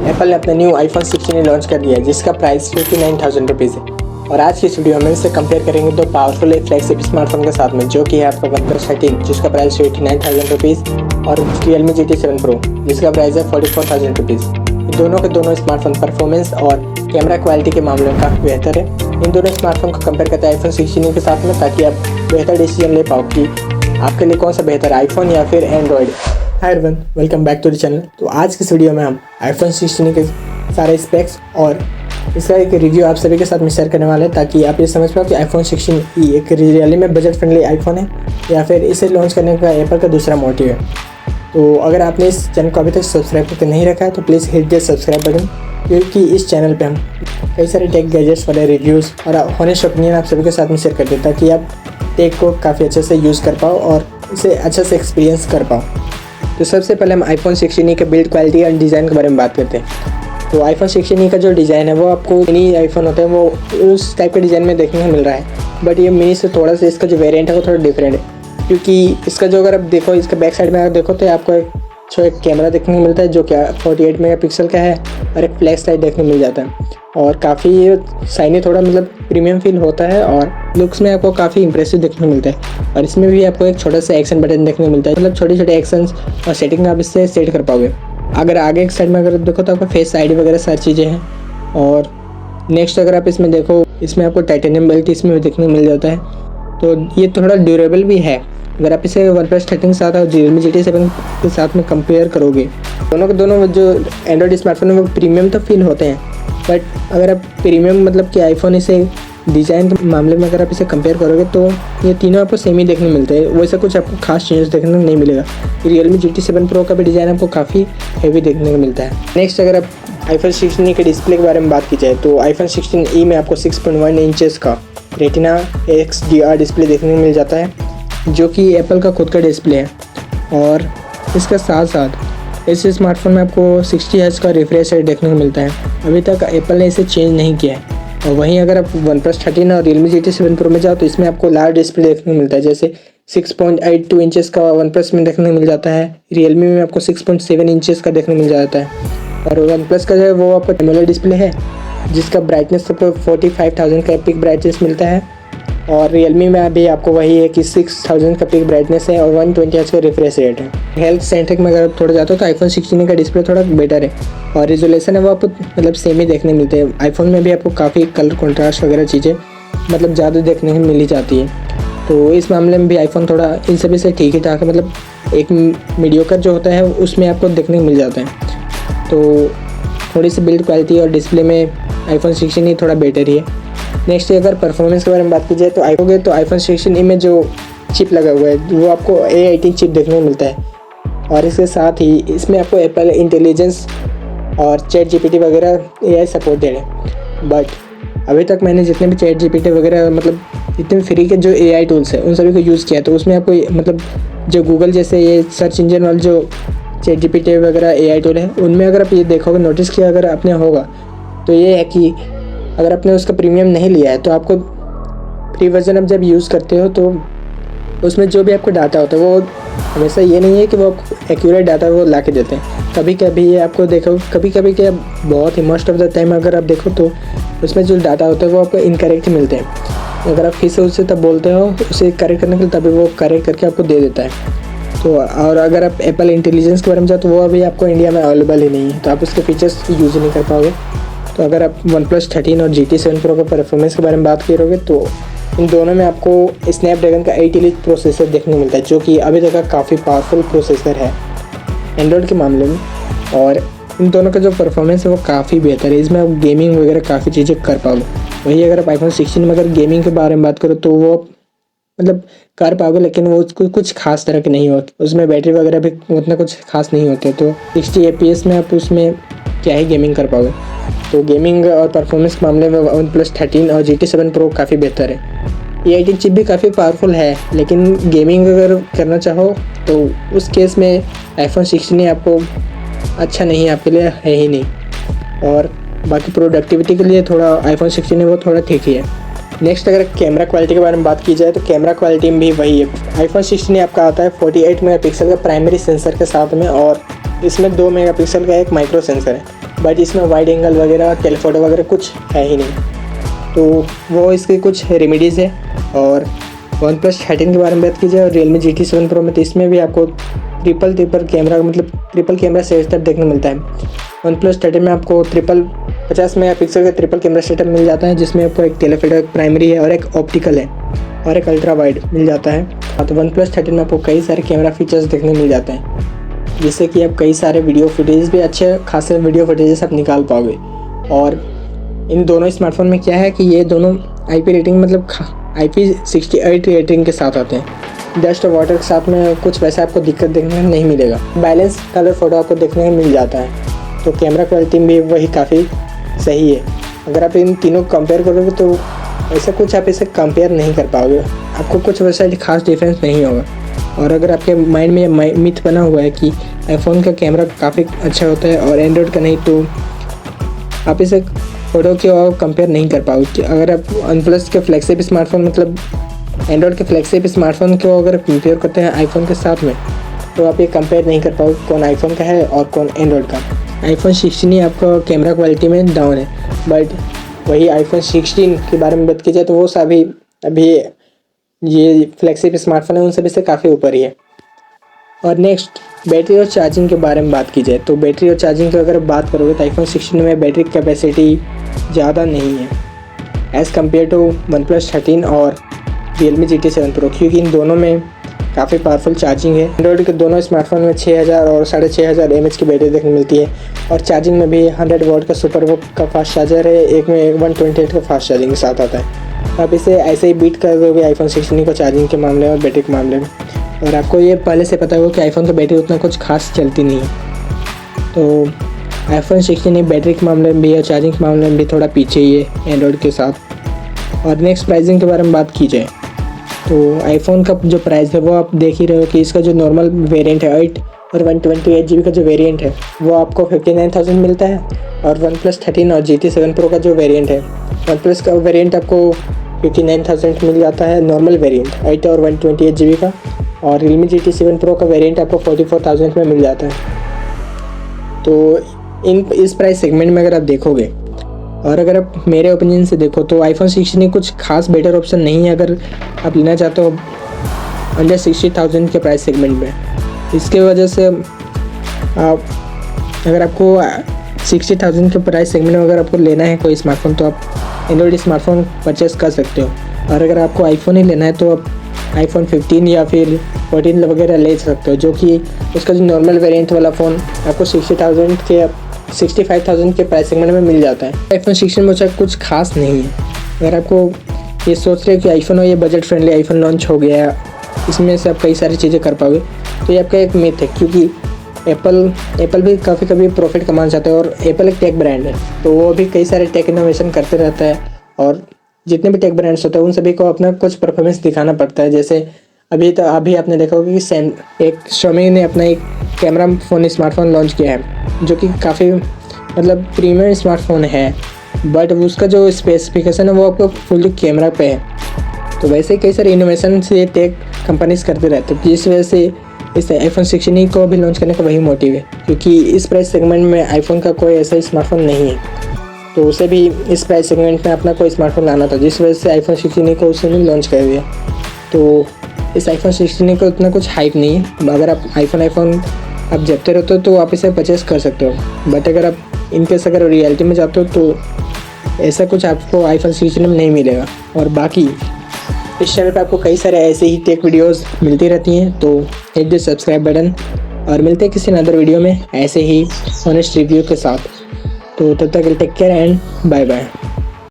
Apple ने अपना new iPhone 16 launch कर दिया है जिसका प्राइस 59,000 रुपीज़ है। और आज की इस वीडियो में इसे कंपेयर करेंगे दो पावरफुल फ्लैगशिप स्मार्टफोन के साथ में, जो कि है आपका OnePlus 13 जिसका प्राइस 89,000 रुपीज़ और Realme GT7 Pro जिसका प्राइस है 44,000 रुपीज़। दोनों के दोनों स्मार्टफोन परफॉर्मेंस और कैमरा क्वालिटी के मामले में काफ़ी बेहतर है। इन दोनों स्मार्टफोन को कंपेयर करते हैं आईफोन 16 के साथ में, ताकि आप बेहतर डिसीजन ले पाओ कि आपके लिए कौन सा बेहतर है, आईफोन या फिर Android. Hi everyone, welcome back to the channel. तो आज की इस वीडियो में हम आईफोन 16 के सारे स्पेक्स और इसका एक रिव्यू आप सभी के साथ में शेयर करने वाले हैं, ताकि आप ये समझ पाओ कि आईफोन 16 एक रियली में बजट फ्रेंडली आईफोन है या फिर इसे लॉन्च करने का एप्पल का दूसरा मोटिव है। तो अगर आपने इस चैनल को अभी तक सब्सक्राइब करके नहीं रखा है तो please hit the subscribe button, क्योंकि इस चैनल पे हम कई सारे टेक गैजेट्स वाले रिव्यूज़ और हॉनेस्ट ओपिनियन आप सभी के साथ में शेयर करते हैं, ताकि आप टेक को काफ़ी अच्छे से यूज़ कर पाओ और इसे अच्छे से एक्सपीरियंस कर पाओ। तो सबसे पहले हम आईफोन 16 के बिल्ड क्वालिटी और डिज़ाइन के बारे में बात करते हैं। तो आईफोन 16 का जो डिज़ाइन है वो आपको मिनी आईफोन होता है वो उस टाइप के डिज़ाइन में देखने को मिल रहा है, बट ये मिनी से थोड़ा सा इसका जो वेरिएंट है वो थोड़ा डिफरेंट है, क्योंकि इसका जो अगर आप देखो इसका बैक साइड में अगर देखो तो आपको एक कैमरा देखने को मिलता है जो क्या 48 मेगापिक्सल का है और एक फ्लैश लाइट देखने को मिल जाता है और काफ़ी शाइनी, थोड़ा मतलब प्रीमियम फील होता है और लुक्स में आपको काफ़ी इंप्रेसिव देखने को मिलता है। और इसमें भी आपको एक छोटा सा एक्शन बटन देखने को मिलता है, मतलब छोटे छोटे एक्शंस और सेटिंग आप इससे सेट कर पाओगे। अगर आगे एक साइड में अगर देखो तो आपको फेस आईडी वगैरह सारी चीज़ें हैं। और नेक्स्ट अगर आप इसमें देखो, इसमें आपको टाइटेनियम बेल्ट इसमें भी देखने को मिल जाता है, तो ये थोड़ा ड्यूरेबल भी है। अगर आप इसे OnePlus 13 के साथ और Realme GT7 के साथ में कंपेयर करोगे, दोनों के दोनों जो एंड्रॉयड स्मार्टफोन है वो प्रीमियम तो फील होते हैं, बट अगर आप प्रीमियम मतलब कि आईफोन इसे डिज़ाइन के मामले में अगर आप इसे कंपेयर करोगे तो ये तीनों आपको सेम ही देखने को मिलते हैं, वैसा कुछ आपको खास चेंजेस देखने को नहीं मिलेगा। Realme GT7 Pro का भी डिज़ाइन आपको काफ़ी हेवी देखने को मिलता है। नेक्स्ट अगर आप आईफोन 16 के डिस्प्ले के बारे में बात की जाए तो आईफोन 16e में आपको 6.1 इंचेस का रेटिना XDR डिस्प्ले देखने को मिल जाता है, जो कि एप्पल का खुद का डिस्प्ले है। और इसके साथ साथ इस स्मार्टफोन में आपको 60 हर्ट्ज का रिफ्रेश रेट देखने को मिलता है। अभी तक एप्पल ने इसे चेंज नहीं किया है। और वहीं अगर आप OnePlus 13 और Realme GT7 Pro में जाओ तो इसमें आपको लार्ज डिस्प्ले देखने को मिलता है, जैसे 6.82 इंचेस का OnePlus में देखने को मिल जाता है, Realme में आपको 6.7 इंचेस का देखने को मिल जाता है। और OnePlus का जो है वो आपको एमोलेड डिस्प्ले है जिसका ब्राइटनेस आपको 45,000 का पिक ब्राइटनेस मिलता है। और Realme में अभी आपको वही है कि 6,000 का पिक ब्राइटनेस है और 120 हर्ट्ज का रिफ्रेश रेट है। हेल्थ सेंट्रिक में अगर थोड़ा जाते हो तो आईफोन 16 का डिस्प्ले थोड़ा बेटर है और रिजोल्यूशन है वो आपको मतलब सेम ही देखने मिलते हैं। आईफोन में भी आपको काफ़ी कलर कॉन्ट्रास्ट वगैरह चीज़ें मतलब ज़्यादा देखने को मिल ही जाती है। तो इस मामले में भी आईफोन थोड़ा इन सभी से ठीक ही ठाक है, मतलब एक मीडियोकर जो होता है उसमें आपको देखने को मिल जाता है। तो थोड़ी सी बिल्ड क्वालिटी और डिस्प्ले में आईफोन 16 ही थोड़ा बेटर ही है। नेक्स्ट अगर परफॉर्मेंस के बारे में बात की जाए तो आईफोन 16 में जो चिप लगा हुआ है वो आपको A18 चिप देखने को मिलता है। और इसके साथ ही इसमें आपको एप्पल इंटेलिजेंस और चैट GPT वगैरह AI सपोर्ट दे रहे हैं। बट अभी तक मैंने जितने भी चैट GPT वगैरह मतलब जितने फ्री के जो AI टूल्स है उन सभी को यूज़ किया, तो उसमें आपको मतलब जो गूगल जैसे ये सर्च इंजन वाले जो चैट GPT वगैरह AI टूल है उनमें अगर आप ये देखोगे, नोटिस किया अगर आपने होगा, तो ये है कि अगर आपने उसका प्रीमियम नहीं लिया है तो आपको फ्री वर्जन आप जब यूज़ करते हो तो उसमें जो भी आपको डाटा होता है वो हमेशा ये नहीं है कि वो एक्यूरेट डाटा वो ला के देते हैं। कभी कभी ये आपको देखो, कभी कभी क्या बहुत ही मोस्ट ऑफ द टाइम अगर आप देखो तो उसमें जो डाटा होता है वो आपको इनकरेक्ट मिलते हैं। अगर आप फिर से उससे तब बोलते हो उसे करेक्ट करने के लिए, तभी वो करेक्ट करके आपको दे देता है। तो और अगर आप एप्पल इंटेलिजेंस के बारे में जाओ तो वो अभी आपको इंडिया में अवेलेबल ही नहीं है, तो आप उसके फीचर्स यूज़ ही नहीं कर पाओगे। तो अगर आप OnePlus 13 और GT7 Pro के परफॉर्मेंस के बारे में बात करोगे तो इन दोनों में आपको स्नैपड्रैगन का 8 Elite प्रोसेसर देखने को मिलता है, जो कि अभी तक का काफ़ी पावरफुल प्रोसेसर है एंड्रॉयड के मामले में। और इन दोनों का जो परफॉर्मेंस है वो काफ़ी बेहतर है, इसमें आप गेमिंग वगैरह काफ़ी चीज़ें कर पाओगे। वही अगर आप आईफोन 16 में अगर गेमिंग के बारे में बात करो तो वो मतलब कर पाओगे, लेकिन वो कुछ खास तरह के नहीं होते, उसमें बैटरी वगैरह भी उतना कुछ खास नहीं होते। तो 60 FPS में आप उसमें क्या ही गेमिंग कर पाओगे। तो गेमिंग और परफॉर्मेंस के मामले में OnePlus 13 और GT7 Pro काफ़ी बेहतर है। A18 चिप भी काफ़ी पावरफुल है, लेकिन गेमिंग अगर करना चाहो तो उस केस में आईफोन 16 आपको अच्छा नहीं, आपके लिए है ही नहीं। और बाकी प्रोडक्टिविटी के लिए थोड़ा आईफोन 16 वो थोड़ा ठीक ही है। नेक्स्ट अगर कैमरा क्वालिटी के बारे में बात की जाए तो कैमरा क्वालिटी में भी वही है। आईफोन 16 आपका आता है 48 मेगापिक्सल का प्राइमरी सेंसर के साथ में और इसमें 2 मेगापिक्सल का एक माइक्रो सेंसर है। बट इसमें वाइड एंगल वगैरह टेलीफोटो वगैरह कुछ है ही नहीं। तो वो इसके कुछ रेमेडीज़ है। और OnePlus 13 के बारे में बात की जाए और Realme GT7 Pro में, तो इसमें भी आपको ट्रिपल कैमरा, मतलब ट्रिपल कैमरा सेटअप देखने को मिलता है। OnePlus 13 में आपको 50 मेगापिक्सल का ट्रिपल कैमरा सेटअप मिल जाता है, जिसमें आपको एक टेलीफोटो, एक प्राइमरी है और एक ऑप्टिकल है और एक अल्ट्रा वाइड मिल जाता है। तो OnePlus 13 में आपको कई सारे कैमरा फीचर्स देखने मिल जाते हैं, जिससे कि आप कई सारे वीडियो फुटेज भी, अच्छे खासे वीडियो फुटेजेस आप निकाल पाओगे। और इन दोनों स्मार्टफोन में क्या है कि ये दोनों IP रेटिंग, मतलब IP68 रेटिंग के साथ आते हैं। डस्ट और वाटर के साथ में कुछ वैसा आपको दिक्कत देखने को नहीं मिलेगा। बैलेंस कलर फ़ोटो आपको देखने को मिल जाता है। तो कैमरा क्वालिटी भी वही काफ़ी सही है। अगर आप इन तीनों को कंपेयर करोगे तो ऐसा कुछ आप इसे कंपेयर नहीं कर पाओगे, आपको कुछ वैसा खास डिफरेंस नहीं होगा। और अगर आपके माइंड में ये मिथ बना हुआ है कि आईफोन का कैमरा काफ़ी अच्छा होता है और एंड्रॉयड का नहीं, तो आप इसे फ़ोटो के और कंपेयर नहीं कर पाओगे। अगर आप OnePlus के फ्लैगशिप स्मार्टफोन, मतलब एंड्रॉयड के फ्लैगशिप स्मार्टफोन को अगर कंपेयर करते हैं आईफोन के साथ में, तो आप ये कंपेयर नहीं कर पाओगे कौन आईफोन का है और कौन एंड्रॉयड का। iPhone 16 आपका कैमरा क्वालिटी में डाउन है, बट वही iPhone 16 के बारे में बात की जाए तो वो सभी अभी ये फ्लैगशिप स्मार्टफोन है उन सभी से काफ़ी ऊपर ही है। और नेक्स्ट बैटरी और चार्जिंग के बारे में बात की जाए तो बैटरी और चार्जिंग की अगर बात करोगे तो iPhone 16 में बैटरी कैपेसिटी ज़्यादा नहीं है एज़ कम्पेयर टू OnePlus 13 और Realme GT7 Pro, क्योंकि इन दोनों में काफ़ी पावरफुल चार्जिंग है। एंड्रॉयड के दोनों स्मार्टफोन में 6000 और 6500 mAh की बैटरी देखने मिलती है और चार्जिंग में भी 100 वाट का सुपर वॉक का फास्ट चार्जर है, एक में 128 का फास्ट चार्जिंग के साथ आता है। आप इसे ऐसे ही बीट कर दोगे iPhone 16 को चार्जिंग के मामले में और बैटरी के मामले में। और आपको ये पहले से पता होगा कि आईफोन की बैटरी उतना कुछ खास चलती नहीं है। तो iPhone 16 बैटरी के मामले में भी और चार्जिंग के मामले में भी थोड़ा पीछे ही है एंड्रॉयड के साथ। और नेक्स्ट प्राइसिंग के बारे में बात की जाए तो आईफोन का जो प्राइस है वो आप देख ही रहे हो कि इसका जो नॉर्मल वेरिएंट है 8 और 128 GB का जो वेरिएंट है वो आपको 59,000 मिलता है। और OnePlus 13 और GT7 Pro का जो वेरिएंट है, OnePlus का वेरिएंट आपको 59,000 मिल जाता है नॉर्मल वेरिएंट 8 और 128 GB का। और Realme GT7 Pro का वेरिएंट आपको 44,000 में मिल जाता है। तो इस प्राइस सेगमेंट में अगर आप देखोगे और अगर आप मेरे ओपिनियन से देखो तो iPhone 16 कुछ खास बेटर ऑप्शन नहीं है अगर आप लेना चाहते हो अंडर 60,000 के प्राइस सेगमेंट में। इसके वजह से आप अगर आपको 60,000 के प्राइस सेगमेंट में अगर आपको लेना है कोई स्मार्टफोन तो आप एंड्रॉयड स्मार्टफोन परचेस कर सकते हो। और अगर आपको आईफोन ही लेना है तो आप iPhone 15 या फिर 14 वगैरह ले सकते हो, जो कि उसका जो नॉर्मल वेरिएंट वाला फ़ोन आपको 65,000 के प्राइस सेगमेंट में मिल जाता है। iPhone 16 में कुछ खास नहीं है। अगर आपको ये सोच रहे हो कि आईफोन हो ये बजट फ्रेंडली आईफोन लॉन्च हो गया, इसमें से आप कई सारी चीज़ें कर पाओगे, तो ये आपका एक मिथ है। क्योंकि एप्पल भी काफ़ी कभी प्रॉफिट कमाना चाहता है और एप्पल एक टेक ब्रांड है, तो वो भी कई सारे टेक इनोवेशन करते रहता है। और जितने भी टेक ब्रांड्स होते हैं उन सभी को अपना कुछ परफॉर्मेंस दिखाना पड़ता है। जैसे अभी आपने देखा होगा कि Xiaomi ने अपना एक कैमरा फ़ोन स्मार्टफोन लॉन्च किया है, जो कि काफ़ी मतलब प्रीमियम स्मार्टफोन है, बट उसका जो स्पेसिफिकेशन है वो आपको फुल कैमरा पे है। तो वैसे ही कई सारे इनोवेशन से टेक कंपनीज करते रहते हैं, जिस वजह से इस iPhone 16 को भी लॉन्च करने का वही मोटिव है। क्योंकि इस प्राइस सेगमेंट में आईफोन का कोई ऐसा स्मार्टफोन नहीं है, तो उसे भी इस प्राइस सेगमेंट में अपना कोई स्मार्टफोन लाना था, जिस वजह से iPhone 16 को उसने लॉन्च कर दिया। तो इस iPhone 16 को उतना कुछ हाइप नहीं है। अगर आप आईफोन आप जपते रहते हो तो आप इसे परचेस कर सकते हो, बट अगर आप इनकेस अगर रियलिटी में जाते हो तो ऐसा कुछ आपको iPhone 16 में नहीं मिलेगा। और बाकी इस चैनल पे आपको कई सारे ऐसे ही टेक वीडियोस मिलती रहती हैं, तो हिट द सब्सक्राइब बटन और मिलते हैं किसी अदर वीडियो में ऐसे ही ऑनेस्ट रिव्यू के साथ। तो तब तक take care and bye bye.